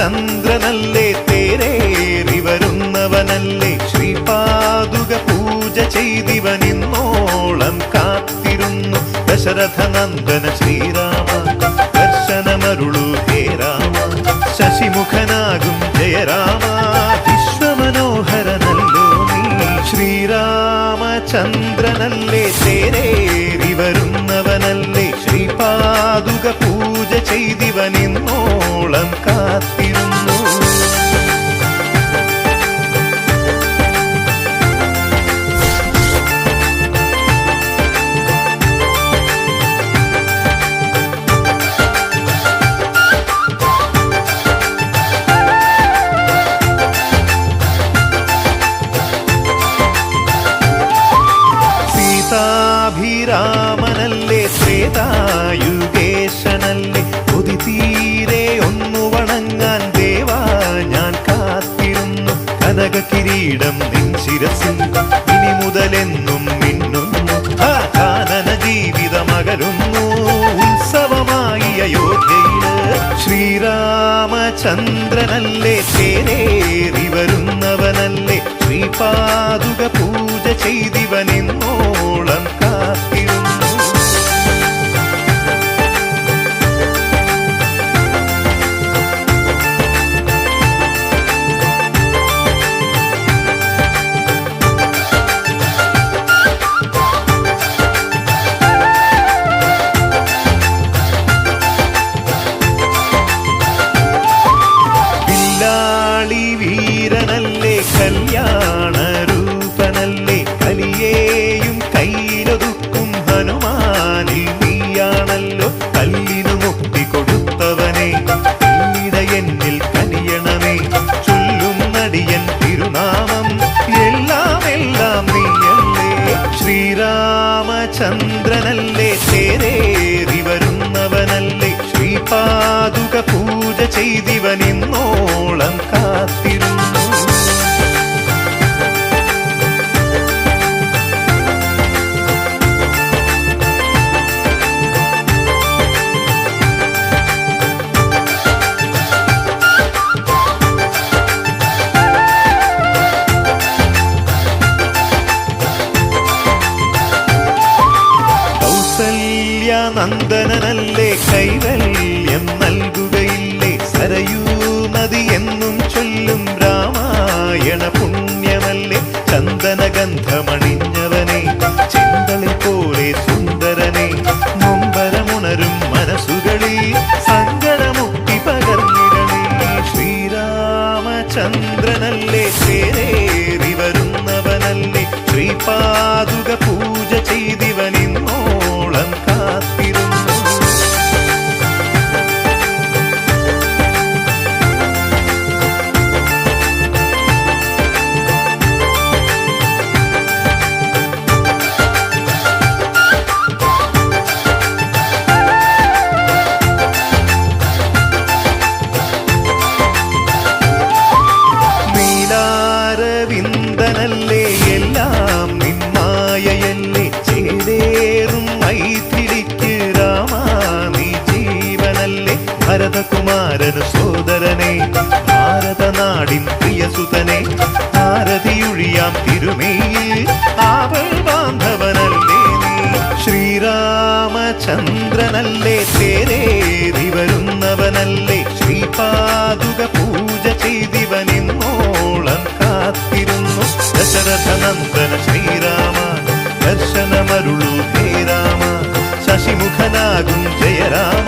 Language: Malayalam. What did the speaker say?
ചന്ദ്രനല്ലേ തേരേറി വരുന്നവനല്ലേ ശ്രീപാദുക പൂജ ചെയ്തിവനിന്നോളം കാത്തിരുന്നു ദശരഥനന്ദന ശ്രീരാമ ദർശനമരുളു ഹേ രാമ ശശിമുഖനാകും ജയരാമ വിശ്വമനോഹരനല്ലോ നീ ശ്രീരാമചന്ദ്രനല്ലേ തേരേറി വരുന്നവനല്ലേ ശ്രീപാദുക പൂജ ചെയ്തിവനിന്നോളം കാത്തിരുന്നു സീതാഭിരാമനല്ലേ ത്രേതായുഗേശനല്ലേ കൊതി തീരെ ഒന്നു വണങ്ങാൻ ദേവാ ഞാൻ കാത്തിരുന്നു കനക കിരീടം നിൻ ശിരസിൽ ഇനി മുതലെന്നും മിന്നുന്നു കാനന ജീവിതമകലുന്നു ഉത്സവമായി അയോധ്യയില് ശ്രീരാമചന്ദ്രനല്ലേ തേരേറി വരുന്നവനല്ലേ ശ്രീപാദുക പൂജ ചെയ്തിവനിന്നോളം കാത്തിരുന്നു വീരനല്ലേ കല്യാണ രൂപനല്ലേ കലിയേയും കയ്യിലൊതുക്കും ഹനുമാനിൽ നീയാണല്ലോ കല്ലിനു മുക്തി കൊടുത്തവനെ പിന്നീട് എന്നിൽ കനിയണമേ ചൊല്ലും നടിയൻ തിരുനാമം എല്ലാം എല്ലാം നീയല്ലേ ശ്രീരാമചന്ദ്രനല്ലേ തേരേറി വരുന്നവനല്ലേ ശ്രീപാദുക പൂജ ചെയ്തിവനിന്നോളം കാത്തിരുന്നു നന്ദനനല്ലേ കൈവല്യം നൽകുകയില്ലേ സരയൂ നദി എന്നും ചൊല്ലും രാമായണ പുണ്യമല്ലേ ചന്ദനഗന്ധമണിഞ്ഞവനെ ചെന്തളിൽ പോലെ സുന്ദരനെ നൊമ്പരമുണരും മനസ്സുകളിൽ സങ്കടമുക്തി പകർന്നിടണേ ശ്രീരാമചന്ദ്രനല്ലേ തേരേറി വരുന്നവനല്ലേ ശ്രീപാദുക പൂജ ചെയ്തിവനിന്നോളം കാത്തിരുന്നു നീലാരവിന്ദനല്ലേ എല്ലാം നിന്മായയല്ലേ ചേലേറും മൈഥിലിക്ക് രാമാ നീ ജീവനല്ലേ ഭരതകുമാരനു സോദരനെ ഭാരതനാടിൻ പ്രിയസുതനെ ഭാരതിയൊഴിയാം തിരുമേയിൽ ആവൽ ബാന്ധവനല്ലേ നീ ശ്രീരാമചന്ദ്രനല്ലേ തേരേറി വരുന്നവനല്ലേ ശ്രീപാദുക പൂജ ചെയ്തിവനിന്നോളം കാത്തിരുന്നു ദശരഥനന്ദന ശ്രീരാമ ദർശനമരുളു ഹേ രാമ ശശിമുഖനാകും ജയരാമ